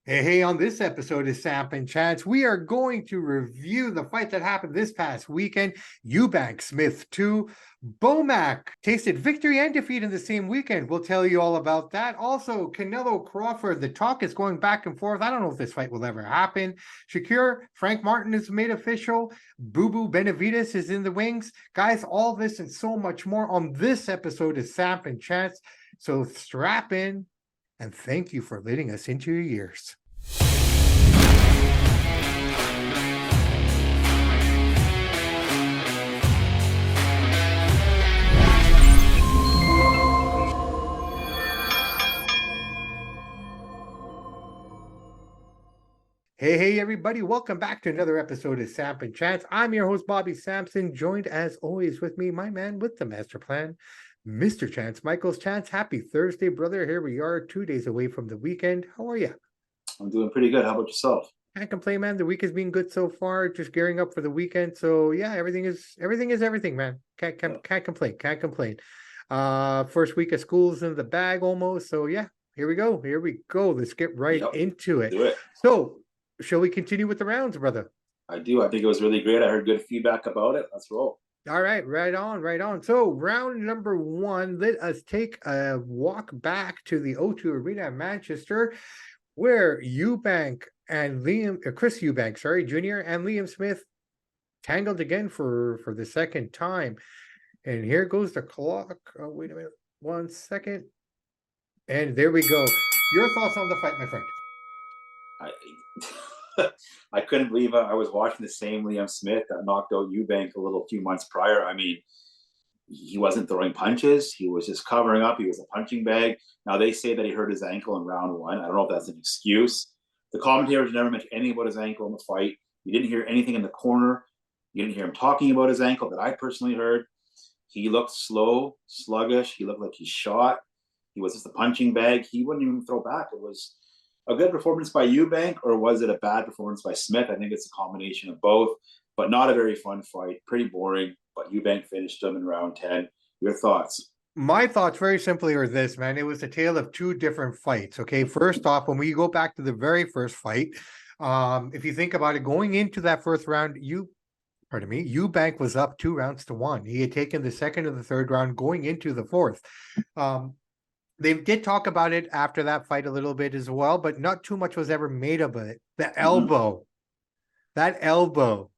Hey, on this episode of Samp&Chance, we are going to review the fight that happened this past weekend. Eubank Smith 2, Bow Mack tasted victory and defeat in the same weekend. We'll tell you all about that. Also, Canelo Crawford, the talk is going back and forth. I don't know if this fight will ever happen. Shakur, Frank Martin is made official. Booboo Benavides is in the wings. Guys, all this and so much more on this episode of Samp&Chance. So strap in. And thank you for letting us into your ears. Hey, everybody. Welcome back to another episode of Samp&Chance. I'm your host, Bobby Sampson, joined as always with me, my man with the master plan, Mr. Chance, Michael's Chance. Happy Thursday, brother. Here we are 2 days away from the weekend. How are you? I'm doing pretty good. How about yourself? Can't complain, man. The week has been good so far. Just gearing up for the weekend. So yeah, everything is everything, man. Can't complain. Can't complain. First week of school's in the bag almost. So yeah, here we go. Let's get right into it. Do it. So shall we continue with the rounds, brother? I do. I think it was really great. I heard good feedback about it. Let's roll. All right, right on. So round number one, let us take a walk back to the O2 Arena in Manchester, where Eubank and Chris Eubank, Jr. and Liam Smith tangled again for the second time. And here goes the clock. Oh, wait a minute, 1 second. And there we go. Your thoughts on the fight, my friend? I couldn't believe I was watching the same Liam Smith that knocked out Eubank a few months prior. I mean, he wasn't throwing punches. He was just covering up. He was a punching bag. Now, they say that he hurt his ankle in round one. I don't know if that's an excuse. The commentators never mentioned anything about his ankle in the fight. You didn't hear anything in the corner. You didn't hear him talking about his ankle that I personally heard. He looked slow, sluggish. He looked like he shot. He was just a punching bag. He wouldn't even throw back. It was a good performance by Eubank, or was it a bad performance by Smith? I think it's a combination of both, but not a very fun fight. Pretty boring, but Eubank finished him in round 10. Your thoughts? My thoughts very simply are this, man. It was a tale of two different fights, okay? First off, when we go back to the very first fight, if you think about it, going into that first round, Eubank was up 2-1. He had taken the second and the third round going into the fourth. They did talk about it after that fight a little bit as well, but not too much was ever made of it. The elbow, that elbow,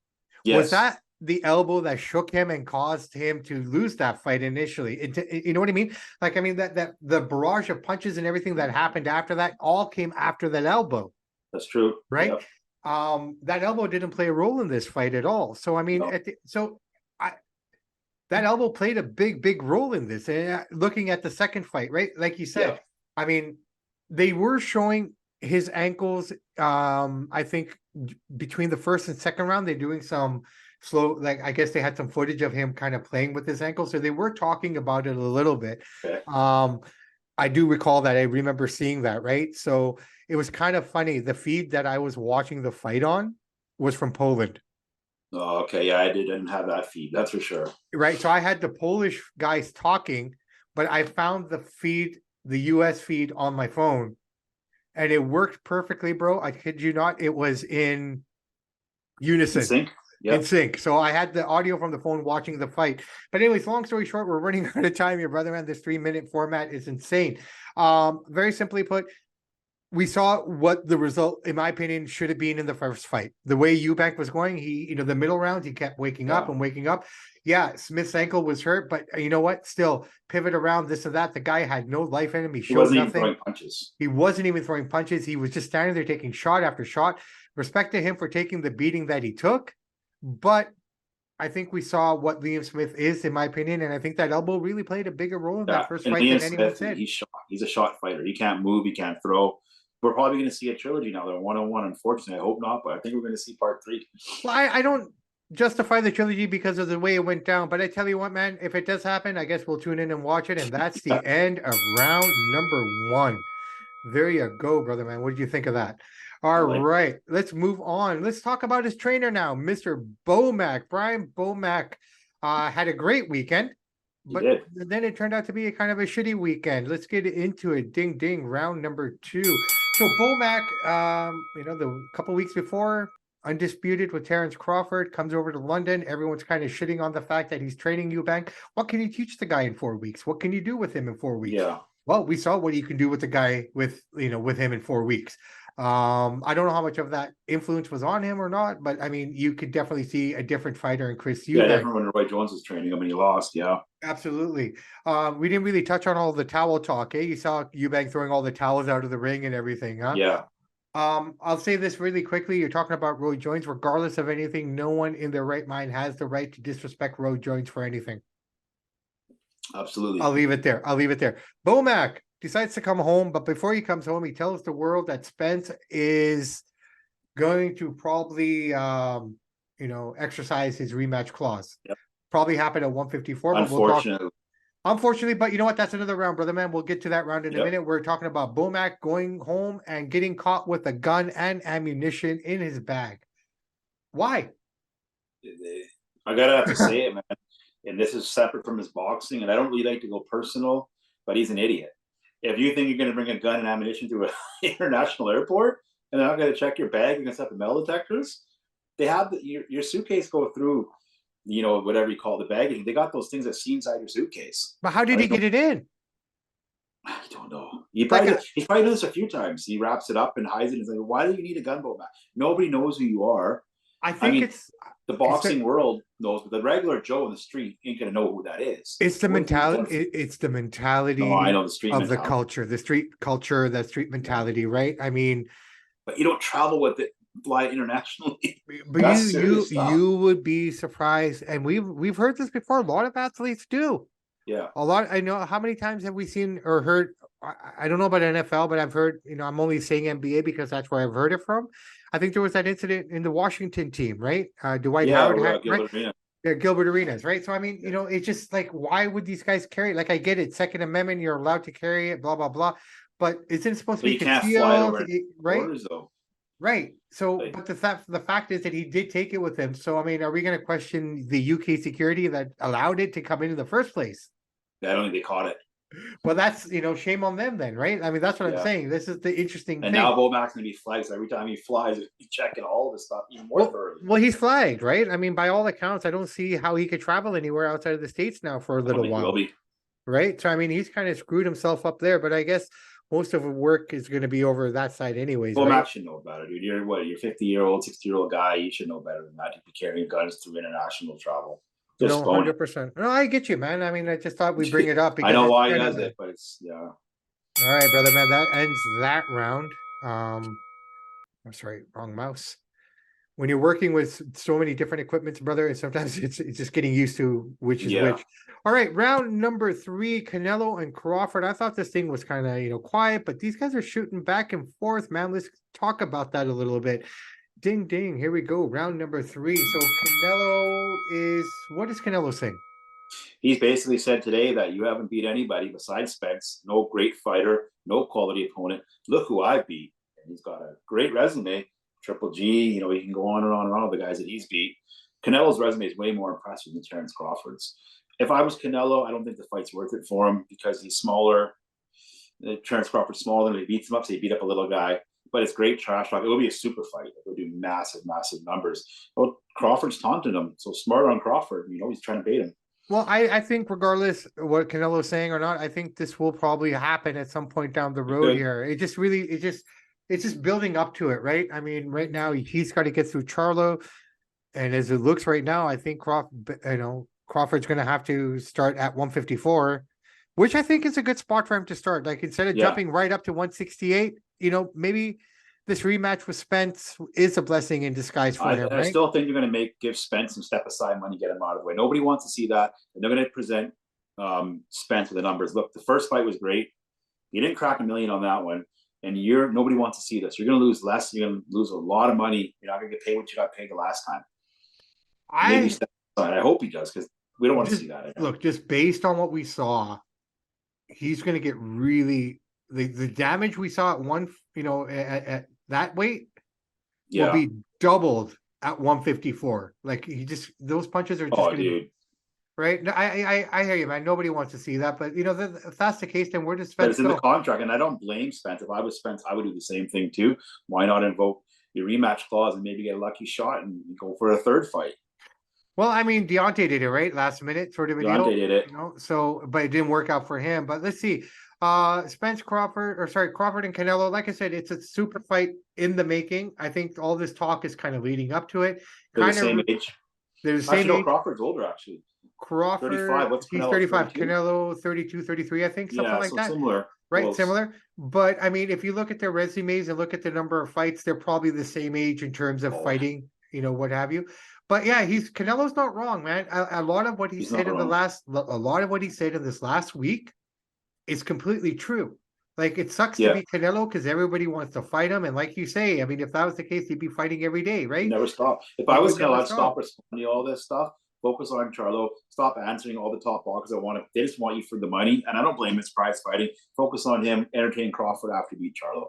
was that the elbow that shook him and caused him to lose that fight initially? You know what I mean? Like, I mean, that the barrage of punches and everything that happened after that all came after that elbow. That's true. Right? Yep. That elbow didn't play a role in this fight at all. So, I mean, that elbow played a big role in this. And looking at the second fight, right? Like you said, I mean, they were showing his ankles. I think between the first and second round, they're doing some slow, like, I guess they had some footage of him kind of playing with his ankles. So they were talking about it a little bit. Okay. I do recall that. I remember seeing that, right? So it was kind of funny. The feed that I was watching the fight on was from Poland. Oh, okay. Yeah, I didn't have that feed. That's for sure. Right. So I had the Polish guys talking, but I found the feed, the US feed on my phone, and it worked perfectly, bro. I kid you not. It was in unison. In sync? Yep. In sync. So I had the audio from the phone watching the fight. But anyways, long story short, we're running out of time here, brother, man. This 3-minute format is insane. Very simply put, we saw what the result, in my opinion, should have been in the first fight. The way Eubank was going, the middle rounds, he kept waking up and waking up. Yeah, Smith's ankle was hurt, but you know what? Still, pivot around, this and that. The guy had no life in him. He showed nothing. Even throwing punches. He wasn't even throwing punches. He was just standing there taking shot after shot. Respect to him for taking the beating that he took. But I think we saw what Liam Smith is, in my opinion, and I think that elbow really played a bigger role in that first fight than anyone said. He's a shot fighter. He can't move. He can't throw. We're probably going to see a trilogy now. They're 1-on-1, unfortunately. I hope not, but I think we're going to see part 3. Well, I don't justify the trilogy because of the way it went down, but I tell you what, man, if it does happen, I guess we'll tune in and watch it, and that's the end of round number 1. There you go, brother, man. What did you think of that? All right, let's move on. Let's talk about his trainer now, Mr. Bow Mack. Brian Bow Mack had a great weekend. But then it turned out to be a kind of a shitty weekend. Let's get into it. Ding, ding. Round number 2. So Bow Mack, the couple weeks before, undisputed with Terence Crawford, comes over to London. Everyone's kind of shitting on the fact that he's training Eubank. What can you teach the guy in 4 weeks? What can you do with him in 4 weeks? Yeah. Well, we saw what you can do with the guy with him in 4 weeks. I don't know how much of that influence was on him or not, but I mean, you could definitely see a different fighter in Chris Eubank. Yeah, different when Roy Jones was training him and he lost. Yeah. Absolutely. We didn't really touch on all the towel talk, eh? You saw Eubank throwing all the towels out of the ring and everything, huh? Yeah. I'll say this really quickly. You're talking about Roy Jones. Regardless of anything, no one in their right mind has the right to disrespect Roy Jones for anything. Absolutely. I'll leave it there. Bow Mack decides to come home, but before he comes home, he tells the world that Spence is going to probably exercise his rematch clause. Yep. Probably happen at 154, but unfortunately, but you know what? That's another round, brother man. We'll get to that round in a minute. We're talking about Bow Mack going home and getting caught with a gun and ammunition in his bag. Why? I gotta have to say it, man. And this is separate from his boxing, and I don't really like to go personal, but he's an idiot. If you think you're going to bring a gun and ammunition to an international airport, and they're not going to check your bag, you're going to set the metal detectors. They have your suitcase go through, whatever you call the baggage. They got those things that see inside your suitcase. But how did he get it in? I don't know. He's probably done this a few times. He wraps it up and hides it. He's like, why do you need a gun, Bow Mack? Nobody knows who you are. I mean, it's the boxing world knows, but the regular Joe in the street ain't gonna know who that is. It's the mentality. It's the mentality. No, I know the street of mentality. the street culture, the street mentality, right? I mean, but you don't travel with it, fly internationally. But you would be surprised, and we've heard this before. A lot of athletes do. Yeah, a lot. I know how many times have we seen or heard. I don't know about NFL, but I've heard. I'm only saying NBA because that's where I've heard it from. I think there was that incident in the Washington team, right? Dwight Howard had Gilbert Arenas. Yeah, Gilbert Arenas, right? So I mean, it's just like, why would these guys carry it? Like, I get it, Second Amendment, you're allowed to carry it, blah blah blah, but isn't it supposed to be concealed, right? Borders, though. Right. So, but the fact is that he did take it with him. So I mean, are we going to question the UK security that allowed it to come in the first place? I don't think they caught it. Well, that's shame on them then, right? I mean, that's what I'm saying. This is the interesting thing. And now Bow Mack's gonna be flagged. So every time he flies, he's checking all this stuff even more thoroughly. Well, he's flagged, right? I mean, by all accounts, I don't see how he could travel anywhere outside of the States now for a little while. Will be. Right. So I mean, he's kind of screwed himself up there, but I guess most of the work is going to be over that side anyways. Bow Mack should know about it, dude. You're 50-year-old, 60-year-old guy. You should know better than that to be carrying guns through international travel. 100%. No, I get you, man. I mean, I just thought we'd bring it up. I know why he does it, but it's All right, brother, man. That ends that round. I'm sorry, wrong mouse. When you're working with so many different equipments, brother, sometimes it's just getting used to which is which. All right, round number 3, Canelo and Crawford. I thought this thing was kind of quiet, but these guys are shooting back and forth, man. Let's talk about that a little bit. Ding, ding. Here we go. Round number 3. So what is Canelo saying? He's basically said today that you haven't beat anybody besides Spence. No great fighter, no quality opponent. Look who I beat. And he's got a great resume. Triple G, he can go on and on and on with the guys that he's beat. Canelo's resume is way more impressive than Terence Crawford's. If I was Canelo, I don't think the fight's worth it for him because he's smaller. Terence Crawford's smaller than he beats him up, so he beat up a little guy. But it's great trash talk. It will be a super fight. It will do massive, massive numbers. Well, Crawford's taunting him, so smart on Crawford. He's trying to bait him. Well, I think regardless of what Canelo's saying or not, I think this will probably happen at some point down the road here. It's just building up to it, right? I mean, right now he's got to get through Charlo, and as it looks right now, I think Crawford's going to have to start at 154, which I think is a good spot for him to start. Like, instead of jumping right up to 168, maybe this rematch with Spence is a blessing in disguise for him. Right? I still think you're going to give Spence some step aside money, get him out of the way. Nobody wants to see that. And they're going to present Spence with the numbers. Look, the first fight was great. You didn't crack $1 million on that one. And nobody wants to see this. You're going to lose less. You're going to lose a lot of money. You're not going to get paid what you got paid the last time. I hope he does, because we don't want to see that again. Look, just based on what we saw, he's going to get really the damage we saw at that weight will be doubled at 154. Like, those punches are just right? No, I hear you, man. Nobody wants to see that, but you know, if that's the case, then where does But Spence it's in the go? contract, and I don't blame Spence. If I was Spence, I would do the same thing too. Why not invoke your rematch clause and maybe get a lucky shot and go for a third fight? Well, I mean, Deontay did it, right? Last minute sort of a Deontay deal, did it. you know. So, but it didn't work out for him. But let's see. Spence Crawford, or sorry, Crawford and Canelo. Like I said, it's a super fight in the making. I think all this talk is kind of leading up to it. They're the Kind of, same age. they're the same Actually, no, age. Crawford's older, actually. 35. Crawford, What's he's Canelo, 35. 32? Canelo, 32, 33, I think, something Yeah, like so that. similar. Right, Close. similar. But I mean, if you look at their resumes and look at the number of fights, they're probably the same age in terms of Oh, fighting, you know, what have you. But yeah, Canelo's not wrong, man. A lot of what he he's said not in wrong. a lot of what he said in this last week is completely true. Like it sucks to Yeah, be Canelo because everybody wants to fight him. And like you say, I mean, if that was the case, he'd be fighting every day, he right? never stopped. If He I would was Canelo, never I'd stop stop. responding to all this stuff. Focus on Charlo. Stop answering all the top boxers. I want to. They just want you for the money, and I don't blame him. It's prize fighting. Focus on him. Entertain Crawford after he beat Charlo.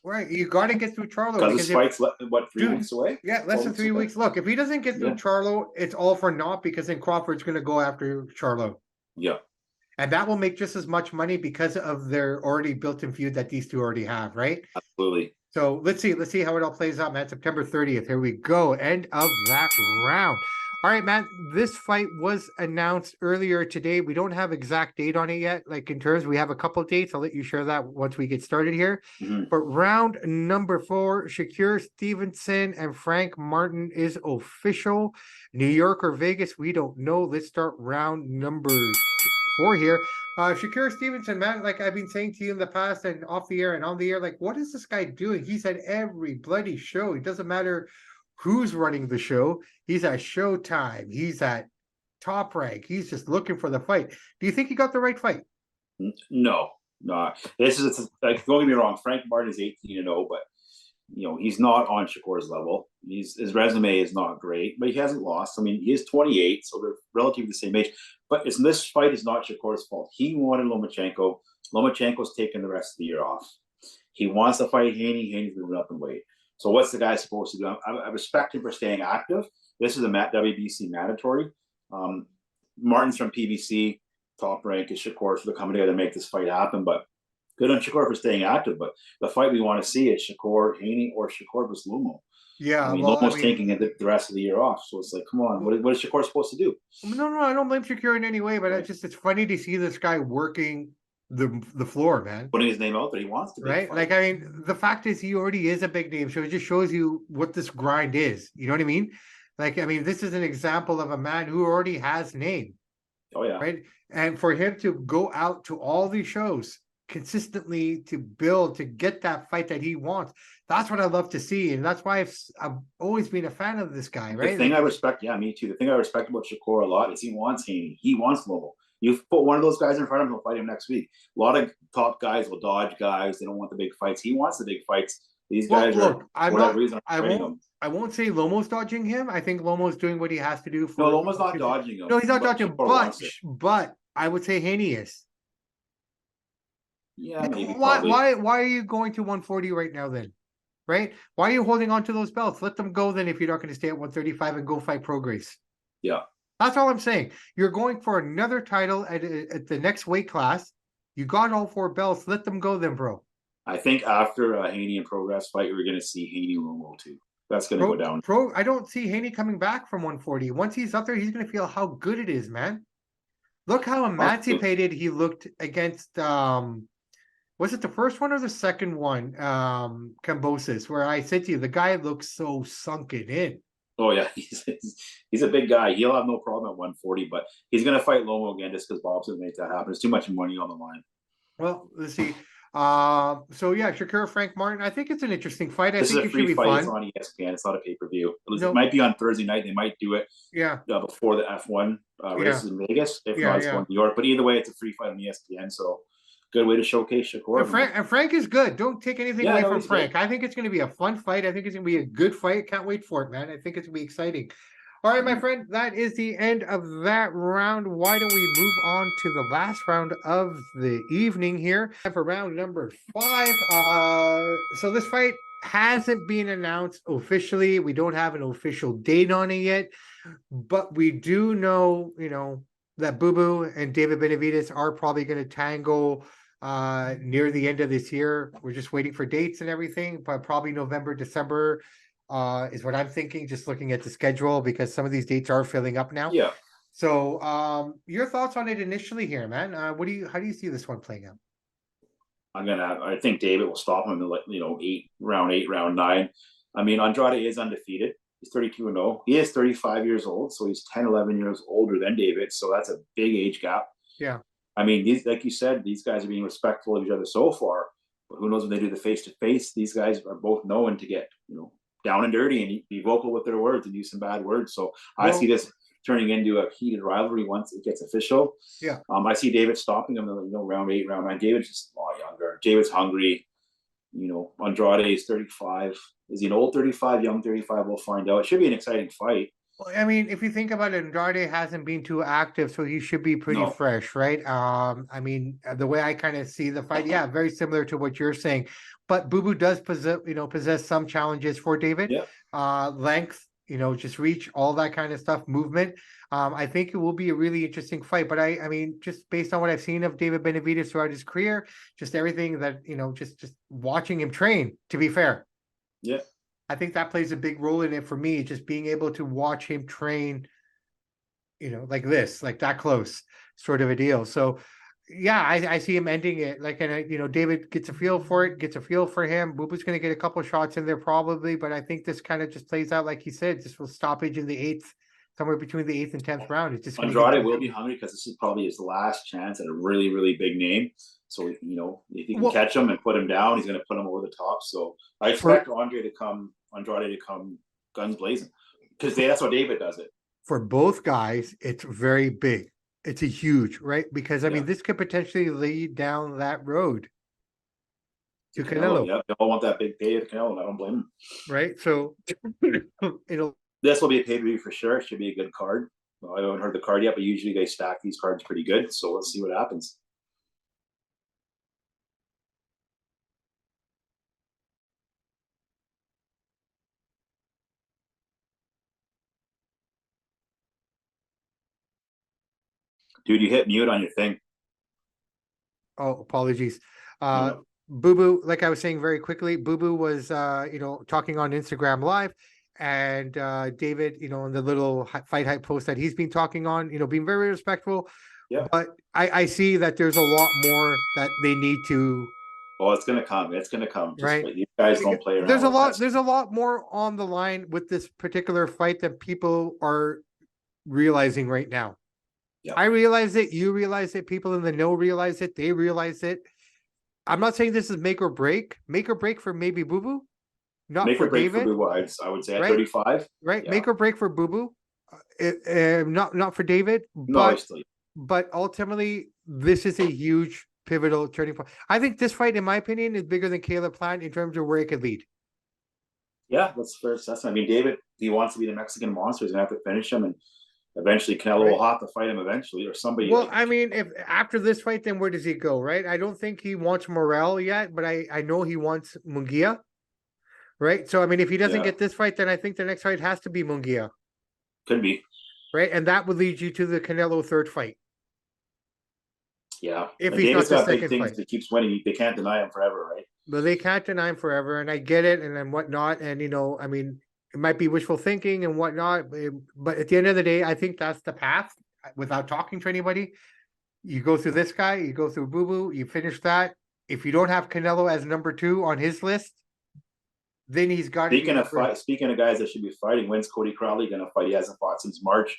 Right. You got to get through Charlo Because this because if fight's what 3 weeks dude, away? yeah, less 4 than weeks three away? weeks. Look, if he doesn't get through Yeah, Charlo, it's all for naught because then Crawford's going to go after Charlo. yeah. And that will make just as much money because of their already built-in feud that these two already have, right? Absolutely. So let's see how it all plays out, man. September 30th. Here we go. End of that round. All right, man. This fight was announced earlier today. We don't have exact date on it yet. Like in terms, we have a couple dates. I'll let you share that once we get started here. Mm-hmm. But round number 4, Shakur Stevenson and Frank Martin is official. New York or Vegas, we don't know. Let's start round number 4 here. Shakur Stevenson, man, like I've been saying to you in the past and off the air and on the air, like, what is this guy doing? He's at every bloody show. It doesn't matter who's running the show. He's at Showtime. He's at Top Rank. He's just looking for the fight. Do you think he got the right fight? No, no. This is like, don't get me wrong. Frank Martin is 18-0, but he's not on Shakur's level. His resume is not great, but he hasn't lost. I mean, he is 28, so they're relatively the same age. But this fight is not Shakur's fault. He wanted Lomachenko. Lomachenko's taking the rest of the year off. He wants to fight Haney. Haney's moving up in weight. So what's the guy supposed to do? I respect him for staying active. This is a WBC mandatory. Martin's from PBC. Top Rank is Shakur, so they're coming together to make this fight happen. But good on Shakur for staying active, but the fight we want to see is Shakur Haney or Shakur versus Lomo. Yeah, I mean, well, I Lomo's mean, taking the rest of the year off, so it's like, come on, what is Shakur supposed to do? no, I don't blame Shakur in any way, but Right. it's funny to see this guy working the floor, man. Putting his name out there, he wants to Right? Like, I mean, the fact is he already is a big name, so it just shows you what this grind is. You know what I mean? Like, I mean, this is an example of a man who already has name. Oh yeah, right? And for him to go out to all these shows consistently to build to get that fight that he wants, that's what I love to see, and that's why I've always been a fan of this guy, right? The thing I respect, yeah, me too. The thing I respect about Shakur a lot is he wants Haney, he wants Lomo. You put one of those guys in front of him, he'll fight him next week. A lot of top guys will dodge guys; they don't want the big fights. He wants the big fights. These guys Look, for whatever reason, training him. I won't say Lomo's dodging him. I think Lomo's doing what he has to do for. No, Lomo's not dodging him. No, he's not but dodging, Shakur wants it. but I would say Haney is. Yeah, maybe. Why are you going to 140 right now then? Right? Why are you holding on to those belts? Let them go then if you're not going to stay at 135 and go fight Pro Grace. Yeah. That's all I'm saying. You're going for another title at the next weight class. You got all 4 belts. Let them go then, bro. I think after Haney and Progress fight, we're going to see Haney Lomo too. That's going to go down. I don't see Haney coming back from 140. Once he's up there, he's going to feel how good it is, man. Look how emancipated he looked against was it the first one or the second one? Kambosos, where I said to you, the guy looks so sunken in. Oh yeah, he's a big guy. He'll have no problem at 140, but he's gonna fight Lomo again just because Bob's gonna make that happen. There's too much money on the line. Well, let's see. So yeah, Shakur Frank Martin. I think it's an interesting fight. I think it should be fight. fun. It's on ESPN. It's not a pay-per-view. It might be on Thursday night. They might do it. Yeah. Before the F1 races in Vegas. If not, it's going to New York. But either way, it's a free fight on ESPN. So good way to showcase Shakur. And Frank is good. Don't take anything away from Frank. Good. I think it's going to be a fun fight. I think it's going to be a good fight. Can't wait for it, man. I think it's going to be exciting. All right, my friend, that is the end of that round. Why don't we move on to the last round of the evening here for round number 5. So this fight hasn't been announced officially. We don't have an official date on it yet, but we do know, that Booboo and David Benavides are probably going to tango near the end of this year. We're just waiting for dates and everything, but probably November, December is what I'm thinking, just looking at the schedule, because some of these dates are filling up now. Yeah. So your thoughts on it initially here, man? How do you see this one playing out? I think David will stop him in the round 8, round 9. I mean, Andrade is undefeated. He's 32-0. He is 35 years old, so he's 10, 11 years older than David. So that's a big age gap. Yeah. I mean, these, like you said, these guys are being respectful of each other so far. But who knows when they do the face-to-face? These guys are both known to get, down and dirty and be vocal with their words and use some bad words. So I see this turning into a heated rivalry once it gets official. Yeah. I see David stopping him in round 8, round 9. David's just a lot younger. David's hungry. Andrade is 35. Is he an old 35, young 35? We'll find out. It should be an exciting fight. Well, I mean, if you think about it, Andrade hasn't been too active, so he should be pretty fresh, right? I mean, the way I kind of see the fight, yeah, very similar to what you're saying. But Booboo does possess some challenges for David. Yeah. Length, just reach, all that kind of stuff, movement. I think it will be a really interesting fight. But I mean, just based on what I've seen of David Benavides throughout his career, just everything that, just watching him train, to be fair. Yeah. I think that plays a big role in it for me, just being able to watch him train, like this, like that close, sort of a deal. So, yeah, I see him ending it. And David gets a feel for it, gets a feel for him. Boobu's going to get a couple of shots in there probably, but I think this kind of just plays out, like he said, just will stoppage in the 8th, somewhere between the 8th and 10th round. It's just Andrade will be hungry because this is probably his last chance at a really, really big name. So, if he can catch him and put him down, he's going to put him over the top. So I expect Andrade to come guns blazing, because that's how David does it. For both guys, it's very big. It's a huge, right? Because I mean, this could potentially lead down that road to Canelo. Yeah, they all want that big pay to Canelo, and I don't blame them. Right. So this will be a pay-per-view for sure. It should be a good card. Well, I haven't heard the card yet, but usually they stack these cards pretty good. So let's see what happens. Dude, you hit mute on your thing. Oh, apologies. Booboo, like I was saying very quickly, Booboo was talking on Instagram Live, and David, in the little fight hype post that he's been talking on, being very respectful. Yeah. But I see that there's a lot more that they need to. Oh, it's gonna come. It's gonna come. Just right. Wait. These guys don't play around. There's a lot more on the line with this particular fight that people are realizing right now. Yeah. I realize it. You realize it. People in the know realize it. They realize it. I'm not saying this is make or break. Make or break for maybe Booboo. Not make for or break David. For Booboo, I would say at 35. Right. Yeah. Make or break for Booboo. Not for David. No, but ultimately, this is a huge pivotal turning point. I think this fight, in my opinion, is bigger than Caleb Plant in terms of where it could lead. Yeah, that's fair assessment. I mean, David, he wants to be the Mexican monster. He's gonna have to finish him, and eventually Canelo will have to fight him eventually, or somebody. Well, I mean, if after this fight, then where does he go, right? I don't think he wants Morel yet, but I know he wants Munguia, right? So, I mean, if he doesn't get this fight, then I think the next fight has to be Munguia. Could be. Right? And that would lead you to the Canelo third fight. Yeah. If he's not the second things fight. That keeps winning, they can't deny him forever, right? But they can't deny him forever, and I get it, and then whatnot, and, I mean, it might be wishful thinking and whatnot, but at the end of the day, I think that's the path. Without talking to anybody, you go through this guy, you go through Booboo, you finish that. If you don't have Canelo as number 2 on his list, then he's got. Speaking of guys that should be fighting, when's Cody Crowley going to fight? He hasn't fought since March.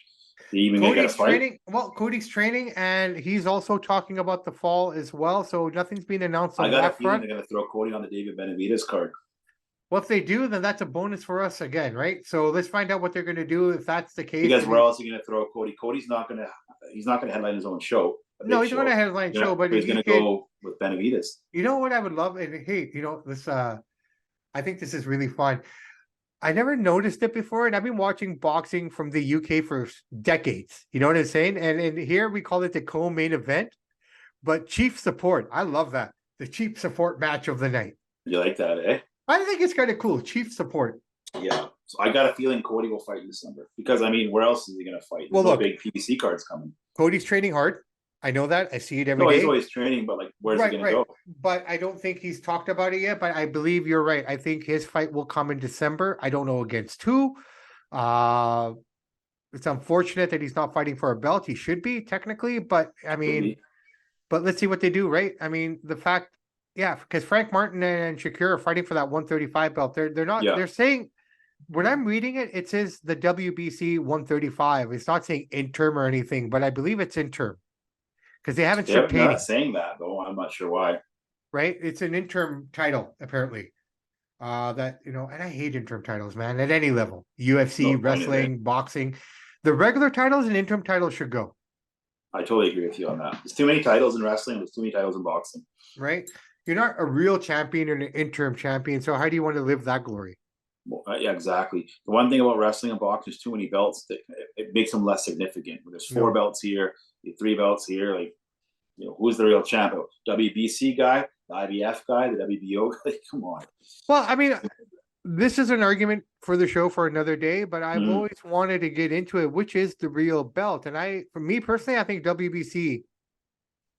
Cody's training. Well, Cody's training, and he's also talking about the fall as well. So nothing's been announced on that front. I got a feeling they're going to throw Cody on the David Benavides card. Well, if they do, then that's a bonus for us again, right? So let's find out what they're going to do if that's the case. Because where else are you going to throw Cody? Cody's not going to headline his own show. No, he's going to headline show, but he's going to go with Benavides. You know what I would love? And hey, this I think this is really fun. I never noticed it before, and I've been watching boxing from the UK for decades. You know what I'm saying? And here we call it the co-main event, but chief support. I love that. The chief support match of the night. You like that, eh? I think it's kind of cool. Chief support. Yeah. So I got a feeling Cody will fight in December because, I mean, where else is he going to fight? There's no big PBC cards coming. Cody's training hard. I know that. I see it every No, he's day. always training, but like, where's he Right, gonna right. go? But I don't think he's talked about it yet. But I believe you're right. I think his fight will come in December. I don't know against who. Uh, it's unfortunate that he's not fighting for a belt. He should be technically, but I Could mean, be. but let's see what they do, right? I mean, the fact, yeah, because Frank Martin and Shakur are fighting for that 135 belt. They're not. Yeah, They're saying when I'm reading it, it says the WBC 135. It's not saying interim or anything, but I believe it's interim because they haven't stripped they're not Haney, saying that though. I'm not sure why. right? It's an interim title apparently. That and I hate interim titles, man. At any level, UFC, No point in it. wrestling, boxing, the regular titles and interim titles should go, I totally agree with you on that. There's too many titles in wrestling. There's too many titles in boxing. right? You're not a real champion or an interim champion, so how do you want to live that glory? Well, yeah, exactly. The one thing about wrestling and boxing, there's too many belts that it makes them less significant. When there's four No. belts here, three belts here, like who's the real champ? WBC guy, the IBF guy, the WBO guy. Come on. Well, I mean, this is an argument for the show for another day, but I've Mhm. always wanted to get into it, which is the real belt. And for me personally, I think WBC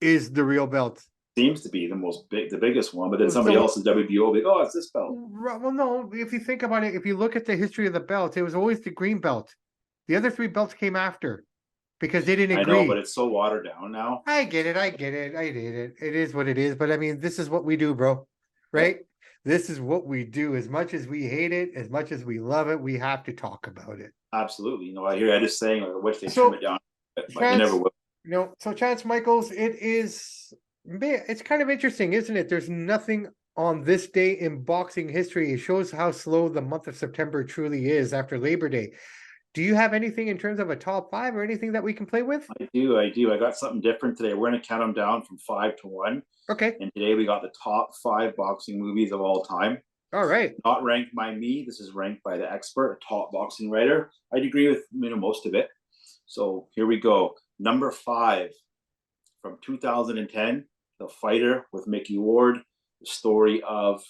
is the real belt. Seems to be the biggest one, but then somebody So, else is WBO. Like, oh, it's this belt. well, no, if you think about it, if you look at the history of the belts, it was always the green belt. The other three belts came after because they didn't I know, agree. but it's so watered down now. I get it. I get it. I did it. It is what it is. But I mean, this is what we do, bro. Right? Yep. This is what we do. As much as we hate it, as much as we love it, we have to talk about it. Absolutely. I hear. I just saying. Like, I wish they So, trim it down, but they Chance, never will. so Chance Michaels, it's kind of interesting, isn't it? There's nothing on this day in boxing history. It shows how slow the month of September truly is after Labor Day. Do you have anything in terms of a top five or anything that we can play with? I do. I got something different today. We're going to count them down from 5 to 1. Okay. And today we got the top 5 boxing movies of all time. All right. Not ranked by me. This is ranked by the expert, a top boxing writer. I'd agree with most of it. So here we go. Number 5 from 2010, The Fighter with Mickey Ward. The story of,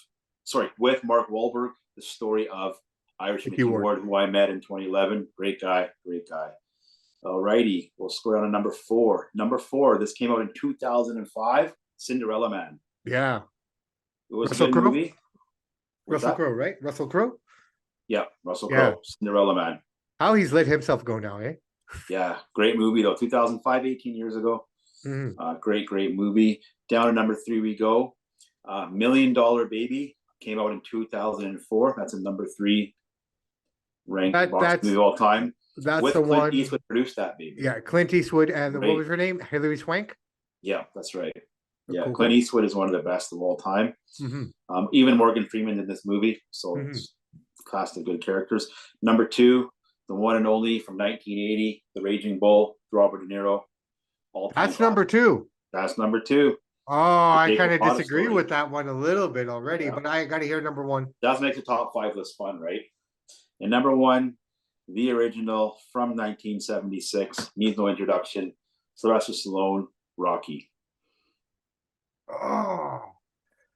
with Mark Wahlberg. The story of Irish Mickey Ward, who I met in 2011. Great guy, great guy. Alrighty, we'll score on a number 4. Number 4, this came out in 2005, Cinderella Man. Yeah. It was Russell a good Crowe? movie. Russell Crowe, right? Russell Crowe? Yeah, Russell Crowe, Cinderella Man. How he's let himself go now, eh? Yeah, great movie though. 2005, 18 years ago. Mm-hmm. Great movie. Down to number 3 we go. $1 Million Baby came out in 2004. That's a number 3 ranked boxing movie of all time. That's with the Clint one. Eastwood produced that baby. Yeah, Clint Eastwood and what was her name? Hilary Swank. Yeah, that's right. Yeah, Cool. Clint Eastwood is one of the best of all time. Mm-hmm. Even Morgan Freeman in this movie, so it's cast of good characters. Number 2, the one and only from 1980, The Raging Bull, Robert De Niro. That's number 2. That's number 2. Oh, I kind of disagree with that one a little bit already, but I got to hear number 1. That makes the top 5 list fun, right? And number 1, the original from 1976, needs no introduction. Sylvester Stallone, Rocky. Oh,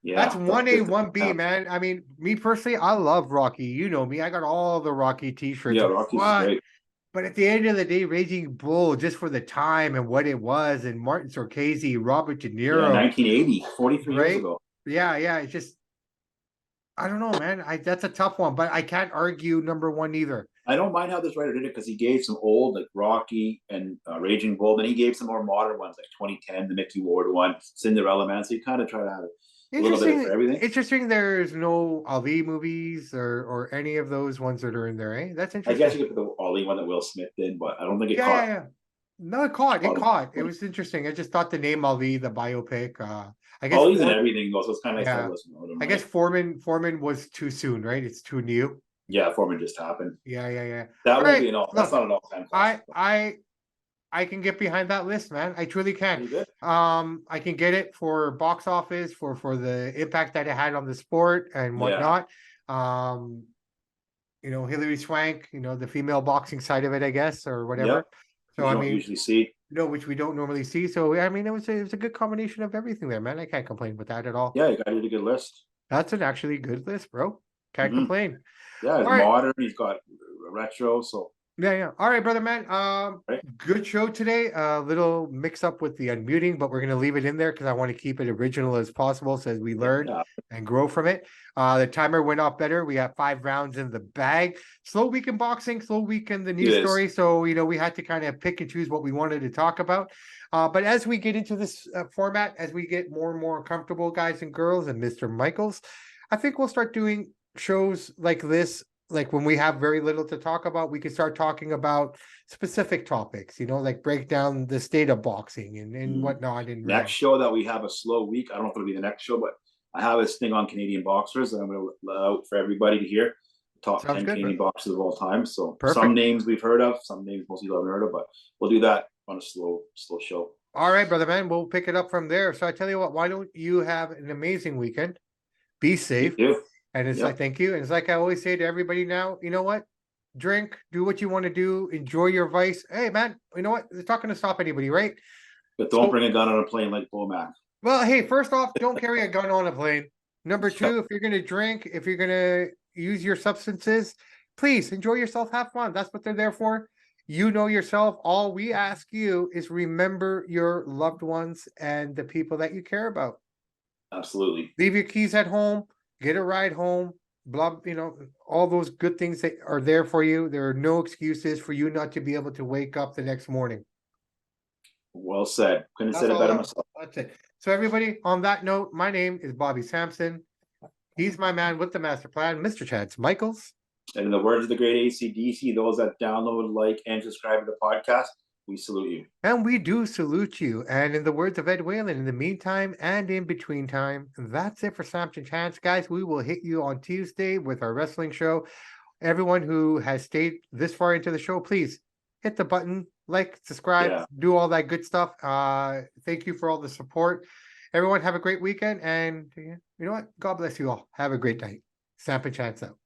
yeah, that's 1A, 1B, man. I mean, me personally, I love Rocky. You know me, I got all the Rocky t-shirts. Yeah, Rocky's great. But at the end of the day, Raging Bull, just for the time and what it was, and Martin Scorsese, Robert De Niro. Yeah, 1980, 43 years ago. Yeah, it's just, I don't know, man. That's a tough one, but I can't argue number 1 either. I don't mind how this writer did it because he gave some old, like Rocky and Raging Bull. Then he gave some more modern ones, like 2010, the Mickey Ward one, Cinderella Man. So you kind of try to have a little bit of everything. Interesting. There's no Ali movies or any of those ones that are in there, eh? That's interesting. I guess you could put the Ali one that Will Smith did, but I don't think it caught. Yeah. No, it caught. It was interesting. I just thought the name Ali, the biopic. I guess Ali's and everything goes. So it's kind of I guess Foreman was too soon, right? It's too new. Yeah, Foreman just happened. Yeah. That won't be an all. That's not an all-time classic. I can get behind that list, man. I truly can. I can get it for box office, for the impact that it had on the sport and whatnot. Hilary Swank, the female boxing side of it, I guess, or whatever. Yep. So I mean, usually see. which we don't normally see. So I mean, it was a good combination of everything there, man. I can't complain with that at all. Yeah, you got a good list. That's an actually good list, bro. Can't complain. Yeah, it's modern. He's got retro, so Yeah. All right, brother man. Right. Good show today. A little mix up with the unmuting, but we're gonna leave it in there because I want to keep it original as possible so as we learn Yeah, and grow from it. The timer went off better. We have 5 rounds in the bag. Slow week in boxing, slow week in the it news is. story. So we had to kind of pick and choose what we wanted to talk about. But as we get into this format, as we get more and more comfortable, guys and girls, and Mr. Michaels, I think we'll start doing shows like this. Like when we have very little to talk about, we can start talking about specific topics, like break down the state of boxing and whatnot. And Next show that we have a slow week. I don't know if it'll be the next show, but I have this thing on Canadian boxers that I'm going to let out for everybody to hear. Top Sounds 10 good, Canadian boxers of all time. So Perfect. some names we've heard of, some names most people haven't heard of, but we'll do that on a slow show. All right, brother man, we'll pick it up from there. So I tell you what, why don't you have an amazing weekend? Be safe. You too. And it's like, thank you. And it's like I always say to everybody now, you know what? Drink, do what you want to do, enjoy your vice. Hey, man, you know what? It's not going to stop anybody, right? But don't bring a gun on a plane like Bow Mack. Well, hey, first off, don't carry a gun on a plane. Number 2, if you're going to drink, if you're going to use your substances, please enjoy yourself, have fun. That's what they're there for. You know yourself. All we ask you is remember your loved ones and the people that you care about. Absolutely. Leave your keys at home, get a ride home, blah, all those good things that are there for you. There are no excuses for you not to be able to wake up the next morning. Well said. Couldn't have That's said it all better that- myself. That's it. So everybody, on that note, my name is Bobby Sampson. He's my man with the master plan, Mr. Chance Michaels. And in the words of the great AC/DC, those that download, like, and subscribe to the podcast, we salute you. And we do salute you. And in the words of Ed Whalen, in the meantime and in between time, that's it for Samp&Chance. Guys, we will hit you on Tuesday with our wrestling show. Everyone who has stayed this far into the show, please hit the button, like, subscribe, do all that good stuff. Thank you for all the support. Everyone have a great weekend. And you know what? God bless you all. Have a great night. Samp&Chance out.